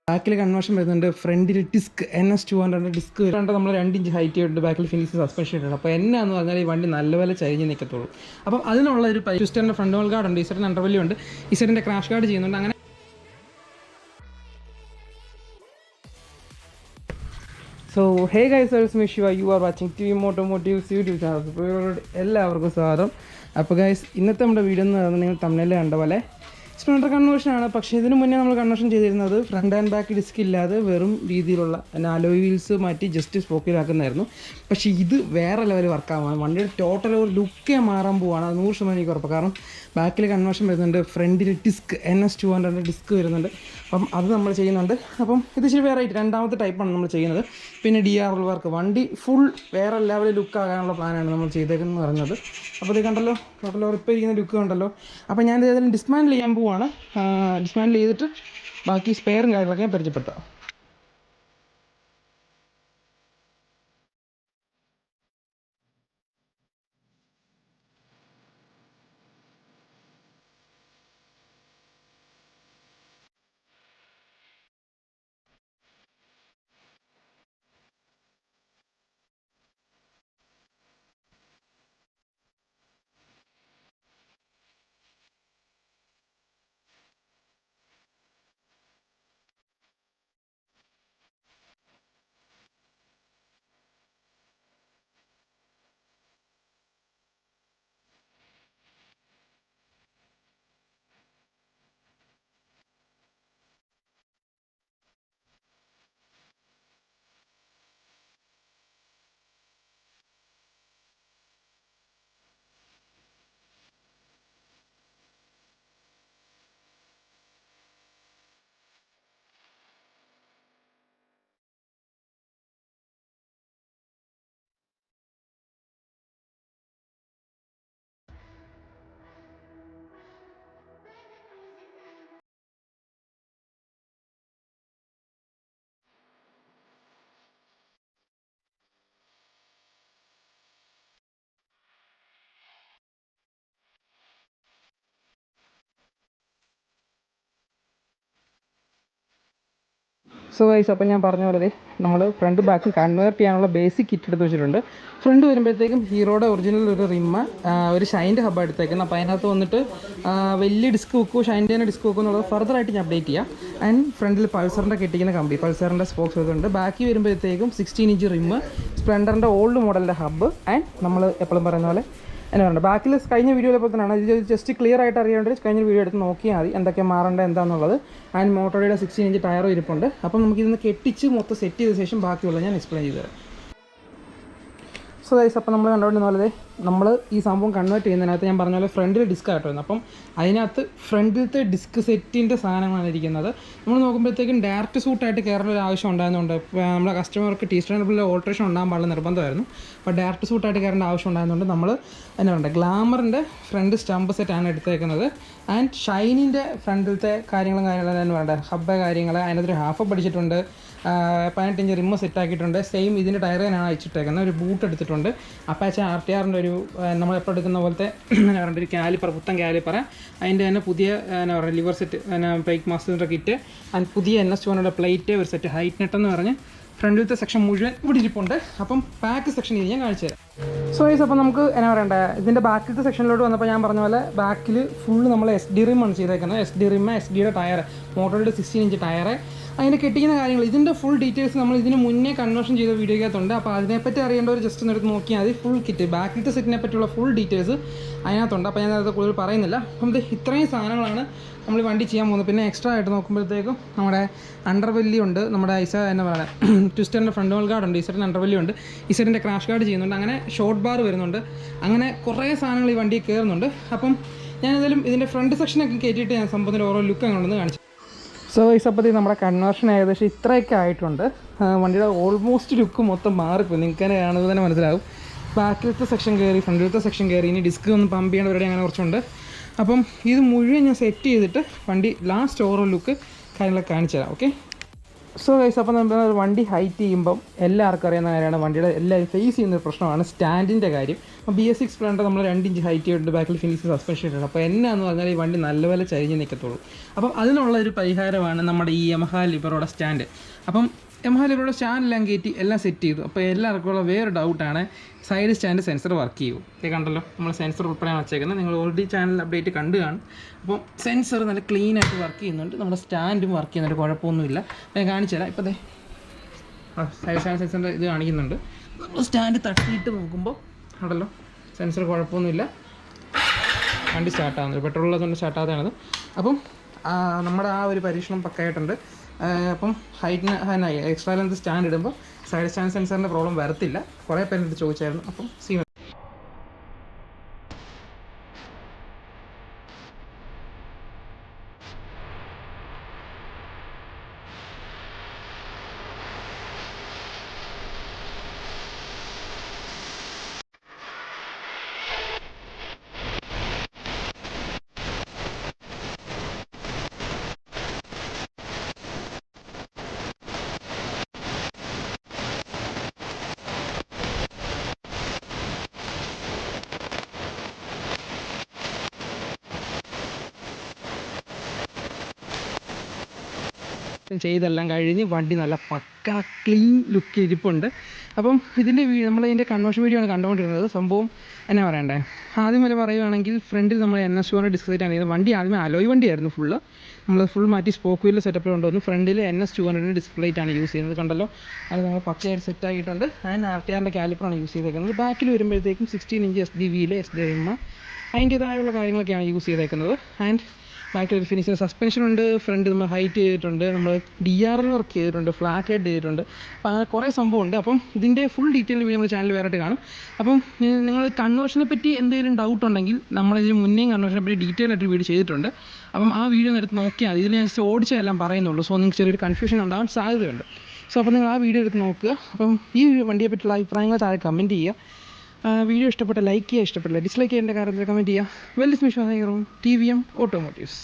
ബാക്കിൽ കൺവേർഷൻ വരുന്നുണ്ട്. ഫ്രണ്ടിൽ ഡിസ്ക് Ns200 ഡിസ്ക് വരുന്നുണ്ട്. നമ്മൾ 2 ഇഞ്ച് ഹൈറ്റ് ഉണ്ട്. ബാക്കിൽ ഫിനിക്സ് സസ്പെൻഷൻ ഇട്ടുണ്ട്. അപ്പോൾ എന്നാന്ന് പറഞ്ഞാൽ ഈ വണ്ടി നല്ലപോലെ ചരിഞ്ഞ് നിൽക്കത്തുള്ളൂ. അപ്പം അതിനുള്ള ഒരു ട്വിസ്റ്ററിൻ്റെ ഫ്രണ്ട് വോൾ ഗാർഡ് ഉണ്ട്. ഇസറിൻ്റെ അണ്ടർവെല്യൂ ഉണ്ട്. ഇസറിൻ്റെ ക്രാഷ് ഗാർഡ് ചെയ്യുന്നുണ്ട്. അങ്ങനെ so hey guys, welcome to Shiva. You are watching T motomotives YouTube channel. അപ്പോൾ എല്ലാവർക്കും സ്വാഗതം. അപ്പോൾ ഗൈസ്, ഇന്നത്തെ നമ്മുടെ വീഡിയോ എന്ന് പറയുന്നത് നിങ്ങൾ തമ്മിൽ കണ്ട പോലെ സ്പ്ലെൻഡർ കൺവേർഷനാണ്. പക്ഷേ ഇതിന് മുന്നേ നമ്മൾ കൺവേർഷൻ ചെയ്തിരുന്നത് ഫ്രണ്ട് ആൻഡ് ബാക്ക് ഡിസ്ക് ഇല്ലാതെ വെറും രീതിയിലുള്ള അലോയ് വീൽസ് മാറ്റി ജസ്റ്റ് സ്പോക്കിലാക്കുന്നതായിരുന്നു. പക്ഷേ ഇത് വേറെ ലെവൽ വർക്കാവാൻ വണ്ടിയുടെ ടോട്ടൽ ഒരു ലുക്കേ മാറാൻ പോവാണ്. അത് 100% എനിക്ക് ഉറപ്പ്. കാരണം ബാക്കിൽ കൺവേർഷൻ വരുന്നുണ്ട്. ഫ്രണ്ടിൽ ഡിസ്ക് Ns200 ഡിസ്ക് വരുന്നുണ്ട്. അപ്പം അത് നമ്മൾ ചെയ്യുന്നുണ്ട്. അപ്പം ഇത് ഇച്ചിരി വേറെ ആയിട്ട് രണ്ടാമത്തെ ടൈപ്പാണ് നമ്മൾ ചെയ്യുന്നത്. പിന്നെ DRL വർക്ക്, വണ്ടി ഫുൾ വേറെ ലെവൽ ലുക്കാകാനുള്ള പ്ലാനാണ് നമ്മൾ ചെയ്തേക്കുന്നത് പറഞ്ഞത്. അപ്പോൾ ഇത് കണ്ടല്ലോ, ടോട്ടൽ ഇപ്പോൾ ഇരിക്കുന്ന ലുക്ക് കണ്ടല്ലോ. അപ്പോൾ ഞാൻ ഏതായാലും ഡിസ്മാൻഡിൽ ചെയ്യാൻ പോവാണ്. ഡിസ്മാൻഡിൽ ചെയ്തിട്ട് ബാക്കി സ്പെയറും കാര്യങ്ങളൊക്കെ ഞാൻ പരിചയപ്പെടുത്താം. സോ ഗൈസ്, അപ്പോൾ ഞാൻ പറഞ്ഞ പോലെ നമ്മൾ ഫ്രണ്ട് ബാക്ക് കൺവേർട്ട് ചെയ്യാനുള്ള ബേസിക് കിറ്റ് എടുത്ത് വെച്ചിട്ടുണ്ട്. ഫ്രണ്ട് വരുമ്പോഴത്തേക്കും ഹീറോയുടെ ഒറിജിനൽ ഒരു റിമ്മ, ഒരു ഷൈൻ്റെ ഹബ്ബ് എടുത്തേക്കുന്നത്. അപ്പോൾ അതിനകത്ത് വന്നിട്ട് വലിയ ഡിസ്ക് വെക്കുമോ ഷൈൻ്റെ തന്നെ ഡിസ്ക് വെക്കുമോ എന്നുള്ളത് ഫർദറായിട്ട് ഞാൻ അപ്ഡേറ്റ് ചെയ്യാം. ആൻഡ് ഫ്രണ്ടിൽ പൾസറിൻ്റെ കെട്ടിക്കുന്ന കമ്പി, പൾസറിൻ്റെ സ്പോക്സ് വരുന്നുണ്ട്. ബാക്കി വരുമ്പോഴത്തേക്കും 16 ഇഞ്ച് റിമ്മ്, സ്പ്ലെൻഡറിൻ്റെ ഓൾഡ് മോഡലിൻ്റെ ഹബ്ബ്, ആൻഡ് നമ്മൾ എപ്പോഴും പറയുന്ന പോലെ എന്നാ പറയുന്നത് ബാക്കിൽ കഴിഞ്ഞ വീഡിയോയിലെ പോലെ തന്നെയാണ്. ഇത് ജസ്റ്റ് ക്ലിയർ ആയിട്ട് അറിയേണ്ടത് കഴിഞ്ഞ വീഡിയോ എടുത്ത് നോക്കിയാൽ മതി എന്തൊക്കെ മാറേണ്ടത് എന്താണെന്നുള്ളത്. ആൻഡ് മോട്ടോയുടെ 16 ഇഞ്ച് ടയറും ഇരിപ്പുണ്ട്. അപ്പം നമുക്കിതൊന്ന് കെട്ടിച്ച് മൊത്തം സെറ്റ് ചെയ്ത ശേഷം ബാക്കിയുള്ളത് ഞാൻ എക്സ്പ്ലെയിൻ ചെയ്തു തരാം. സോ ഗൈസ്, അപ്പോൾ നമ്മൾ കണ്ടുകൊണ്ടിരുന്ന പോലെ നമ്മൾ ഈ സംഭവം കൺവേർട്ട് ചെയ്യുന്നതിനകത്ത് ഞാൻ പറഞ്ഞ പോലെ ഫ്രണ്ടിൽ ഡിസ്ക് ആയിട്ട് വരുന്നത്. അപ്പം അതിനകത്ത് ഫ്രണ്ടിലത്തെ ഡിസ്ക് സെറ്റിൻ്റെ സാധനങ്ങളാണ് ഇരിക്കുന്നത്. നമ്മൾ നോക്കുമ്പോഴത്തേക്കും ഡയറക്റ്റ് സൂട്ടായിട്ട് കയറേണ്ട ഒരു ആവശ്യം ഉണ്ടായിരുന്നുണ്ട്. നമ്മുടെ കസ്റ്റമർക്ക് T-സ്റ്റാൻഡബിളിൽ ഓൾട്രേഷൻ ഉണ്ടാകാൻ പാടുള്ള നിർബന്ധമായിരുന്നു. അപ്പോൾ ഡയറക്റ്റ് സൂട്ടായിട്ട് കയറേണ്ട ആവശ്യം ഉണ്ടായിരുന്നുണ്ട്. നമ്മൾ എന്നാ പറയുക, ഗ്ലാമറിൻ്റെ ഫ്രണ്ട് സ്റ്റംപ് സെറ്റാണ് എടുത്തേക്കുന്നത്. ആൻഡ് ഷൈനിൻ്റെ ഫ്രണ്ടിലത്തെ കാര്യങ്ങളും തന്നെ വേണ്ട ഹബ്ബ് കാര്യങ്ങൾ അതിനകത്തൊരു ഹാഫ് അപ്പ് അടിച്ചിട്ടുണ്ട്. 18 ഇഞ്ച് റിമ്മ് സെറ്റാക്കിയിട്ടുണ്ട്. സെയിം ഇതിൻ്റെ ടയർ തന്നെയാണ് അയച്ചിട്ടേക്കുന്നത്. ഒരു ബൂട്ട് എടുത്തിട്ടുണ്ട്. അപ്പാച്ച RTRൻ്റെ ഒരു നമ്മളെപ്പോൾ എടുക്കുന്ന പോലത്തെ എന്നാ പറയുക ഒരു കാലിപ്പർ, പുത്തൻ കാലിപ്പർ. അതിൻ്റെ തന്നെ പുതിയ എന്നാ പറയുക ലിവർ സെറ്റ്, ബ്രേക്ക് മാസ്റ്ററിൻ്റെ കിറ്റ്, ആൻഡ് പുതിയ Ns200 പ്ലേറ്റ്, ഒരു സെറ്റ് ഹൈറ്റ് നെറ്റ് എന്ന് പറഞ്ഞ് ഫ്രണ്ടിലത്തെ സെക്ഷൻ മുഴുവൻ ഇവിടെ ഇരിപ്പുണ്ട്. അപ്പം ബാക്ക് സെക്ഷൻ ഇത് ഞാൻ കാണിച്ചു തരാം. സോ ഗൈസ്, അപ്പോൾ നമുക്ക് എന്നാ പറയണ്ടേ, ഇതിൻ്റെ ബാക്കിലത്തെ സെക്ഷനിലോട്ട് വന്നപ്പോൾ ഞാൻ പറഞ്ഞ പോലെ ബാക്കിൽ ഫുള്ള് നമ്മൾ SD റിമ്മാണ് ചെയ്തേക്കുന്നത്. SD റിമ്മ്, SD-യുടെ ടയർ, മോട്ടോയുടെ 16 ഇഞ്ച് ടയർ, അതിൻ്റെ കെട്ടിക്കുന്ന കാര്യങ്ങൾ, ഇതിൻ്റെ ഫുൾ ഡീറ്റെയിൽസ് നമ്മൾ ഇതിന് മുന്നേ കൺവേർഷൻ ചെയ്ത വീഡിയോക്കകത്തുണ്ട്. അപ്പോൾ അതിനെപ്പറ്റി അറിയേണ്ടവർ ജസ്റ്റ് ഒന്ന് എടുത്ത് നോക്കിയാൽ മതി. ഫുൾ കിറ്റ്, ബാക്കിലത്തെ സെറ്റിനെ പറ്റിയുള്ള ഫുൾ ഡീറ്റെയിൽസ് അതിനകത്തുണ്ട്. അപ്പോൾ ഞാൻ അത് കൂടുതൽ പറയുന്നില്ല. അപ്പം ഇത്രയും സാധനങ്ങളാണ് നമ്മൾ വണ്ടി ചെയ്യാൻ പോകുന്നത്. പിന്നെ എക്സ്ട്രാ ആയിട്ട് നോക്കുമ്പോഴത്തേക്കും നമ്മുടെ അണ്ടർവെല്യൂ ഉണ്ട്, നമ്മുടെ എന്നാ പറയുക ട്വിസ്റ്ററിൻ്റെ ഫ്രണ്ട് വോൾ ഗാർഡ് ഉണ്ട്, ഇസറിൻ്റെ അണ്ടർവെല്യൂ ഉണ്ട്, ഇസറിൻ്റെ ക്രാഷ് ഗാർഡ് ചെയ്യുന്നുണ്ട്, അങ്ങനെ ഷോർട്ട് ബാർ വരുന്നുണ്ട്. അങ്ങനെ കുറേ സാധനങ്ങൾ ഈ വണ്ടിയിൽ കയറുന്നുണ്ട്. അപ്പം ഞാൻ ഏതായാലും ഇതിൻ്റെ ഫ്രണ്ട് സെക്ഷനൊക്കെ കയറ്റിയിട്ട് ഞാൻ സംഭവത്തിൻ്റെ ഓരോ ലുക്ക് അങ്ങോട്ടൊന്ന് കാണിച്ചു. സോ ഈ സപ്പത്തി നമ്മുടെ കൺവേർഷൻ ഏകദേശം ഇത്രയൊക്കെ ആയിട്ടുണ്ട്. വണ്ടിയുടെ ഓൾമോസ്റ്റ് ലുക്ക് മൊത്തം മാറിപ്പോയി. നിങ്ങൾക്ക് തന്നെ കാണുമ്പോൾ തന്നെ മനസ്സിലാവും. ബാക്കിലത്തെ സെക്ഷൻ കയറി, ഫ്രണ്ടിലത്തെ സെക്ഷൻ കയറി, ഇനി ഡിസ്ക് ഒന്ന് പമ്പ് ചെയ്യേണ്ടവരുടെ അങ്ങനെ കുറച്ചുണ്ട്. അപ്പം ഇത് മുഴുവൻ ഞാൻ സെറ്റ് ചെയ്തിട്ട് വണ്ടി ലാസ്റ്റ് ഓവറോൾ ലുക്ക് കാര്യങ്ങളൊക്കെ കാണിച്ചു തരാം. ഓക്കെ. സോ ഗൈസ്, അപ്പോൾ നമ്മൾ വണ്ടി ഹൈറ്റ് ചെയ്യുമ്പം എല്ലാവർക്കും അറിയുന്ന കാര്യമാണ്, വണ്ടിയുടെ എല്ലാവരും ഫേസ് ചെയ്യുന്ന ഒരു പ്രശ്നമാണ് സ്റ്റാൻഡിൻ്റെ കാര്യം. അപ്പോൾ bs6 സ്പ്ലെൻഡർ നമ്മൾ 2 ഇഞ്ച് ഹൈറ്റ് ചെയ്തിട്ട് ബാക്കിൽ ഫിനിഷ് സസ്പെൻഷൻ ഇട്ടുണ്ട്. അപ്പോൾ എന്നാന്ന് പറഞ്ഞാൽ ഈ വണ്ടി നല്ലപോലെ ചരിഞ്ഞ് നിൽക്കത്തുള്ളൂ. അപ്പം അതിനുള്ള ഒരു പരിഹാരമാണ് നമ്മുടെ ഈ യമഹ ലിബറോയുടെ സ്റ്റാൻഡ്. അപ്പം യമഹ ലിബറോയുടെ സ്റ്റാൻഡെല്ലാം കയറ്റി എല്ലാം സെറ്റ് ചെയ്തു. അപ്പോൾ എല്ലാവർക്കും ഉള്ള വേറെ ഡൗട്ടാണ്, സൈഡ് സ്റ്റാൻഡ് സെൻസർ വർക്ക് ചെയ്യുമോ? ഇത് കണ്ടല്ലോ, നമ്മൾ സെൻസർ ഉൾപ്പെടെയാണ് വെച്ചേക്കുന്നത്. നിങ്ങൾ ഓൾറെഡി ചാനൽ അപ്ഡേറ്റ് കണ്ടു കാണും. അപ്പം സെൻസർ നല്ല ക്ലീൻ ആയിട്ട് വർക്ക് ചെയ്യുന്നുണ്ട്, നമ്മുടെ സ്റ്റാൻഡും വർക്ക് ചെയ്യുന്നുണ്ട്, കുഴപ്പമൊന്നുമില്ല. ഞാൻ കാണിച്ചു തരാം. ഇപ്പോൾ സൈഡ് സ്റ്റാൻഡ് സെൻസറിൻ്റെ ഇത് കാണിക്കുന്നുണ്ട്. നമ്മൾ സ്റ്റാൻഡ് തട്ടിയിട്ട് നോക്കുമ്പോൾ ഉണ്ടല്ലോ, സെൻസർ കുഴപ്പമൊന്നുമില്ല, വണ്ടി സ്റ്റാർട്ടാകുന്നത്. പെട്രോളുള്ളതുകൊണ്ട് സ്റ്റാർട്ടാകാത്തതാണത്. അപ്പം നമ്മുടെ ആ ഒരു പരീക്ഷണം പക്കായിട്ടുണ്ട്. അപ്പം ഹൈറ്റിന് എക്സ്ട്രാ ലെന്ത് സ്റ്റാൻഡ് ഇടുമ്പോൾ സൈഡ് സ്റ്റാൻഡ് സെൻസറിൻ്റെ പ്രോബ്ലം വരത്തില്ല. കുറേ പേരെടുത്ത് ചോദിച്ചായിരുന്നു. അപ്പം ചെയ്തെല്ലാം കഴിഞ്ഞ് വണ്ടി നല്ല പക്ക ക്ലീൻ ലുക്ക് ഇരിപ്പുണ്ട്. അപ്പം നമ്മളതിൻ്റെ കൺവേർഷൻ വീഡിയോ ആണ് കണ്ടുകൊണ്ടിരുന്നത്. സംഭവം എന്നാ പറയണ്ടേ, ആദ്യം വരെ പറയുകയാണെങ്കിൽ ഫ്രണ്ടിൽ നമ്മൾ Ns200 ഡിസ്ക് സെറ്റ് ആണ് ചെയ്തത്. വണ്ടി ആദ്യമേ അലോയ് വണ്ടിയായിരുന്നു ഫുള്ള്. നമ്മൾ ഫുൾ മാറ്റി സ്പോക്ക് വീൽ സെറ്റപ്പ് കൊണ്ടുവന്നു. ഫ്രണ്ടിൽ Ns200 ഡിസ്ക് ലൈറ്റ് ആണ് യൂസ് ചെയ്യുന്നത്, കണ്ടല്ലോ. അത് നമ്മൾ പക്കയായിട്ട് സെറ്റ് ആക്കിയിട്ടുണ്ട്. ആൻഡ് RTRൻ്റെ കാലിപ്പറാണ് യൂസ് ചെയ്തേക്കുന്നത്. ബാക്കിൽ വരുമ്പോഴത്തേക്കും 16 ഇഞ്ച് SDVയിൽ SD അതിൻ്റേതായുള്ള കാര്യങ്ങളൊക്കെയാണ് യൂസ് ചെയ്തേക്കുന്നത്. ആൻഡ് ബാക്കിൽ ഒരു ഫിനിഷിങ് സസ്പെൻഷൻ ഉണ്ട്. ഫ്രണ്ട് നമ്മൾ ഹൈറ്റ് ചെയ്തിട്ടുണ്ട്, നമ്മൾ DRL വർക്ക് ചെയ്തിട്ടുണ്ട്, ഫ്ലാറ്റ് ഹെഡ് ചെയ്തിട്ടുണ്ട്. അപ്പോൾ അങ്ങനെ കുറേ സംഭവമുണ്ട്. അപ്പം ഇതിൻ്റെ ഫുൾ ഡീറ്റെയിൽ വീഡിയോ നമ്മുടെ ചാനൽ വേറെ കാണും. അപ്പം നിങ്ങൾ കൺവേർഷനെ പറ്റി എന്തെങ്കിലും ഡൗട്ട് ഉണ്ടെങ്കിൽ നമ്മളിതിന് മുന്നേയും കൺവേർഷനെ പറ്റി ഡീറ്റെയിൽ ആയിട്ട് വീഡിയോ ചെയ്തിട്ടുണ്ട്. അപ്പം ആ വീഡിയോ എടുത്ത് നോക്കിയാൽ ഇതിൽ ഞാൻ ഓടിച്ചതെല്ലാം പറയുന്നുള്ളൂ. സോ നിങ്ങൾക്ക് ചെറിയൊരു കൺഫ്യൂഷൻ ഉണ്ടാകാൻ സാധ്യതയുണ്ട്. സോ അപ്പോൾ നിങ്ങൾ ആ വീഡിയോ എടുത്ത് നോക്കുക. അപ്പം ഈ വണ്ടിയെ പറ്റിയുള്ള അഭിപ്രായങ്ങൾ താഴെ കമൻറ്റ് ചെയ്യുക. വീഡിയോ ഇഷ്ടപ്പെട്ട ലൈക്ക് ചെയ്യുക, ഇഷ്ടപ്പെട്ടില്ല ഡിസ്ലൈക്ക് ചെയ്യേണ്ട കാര്യത്തിൽ കമൻറ്റ് ചെയ്യുക. വെൽ വിശ്വാസം TVM ഓട്ടോമോട്ടീവ്സ്.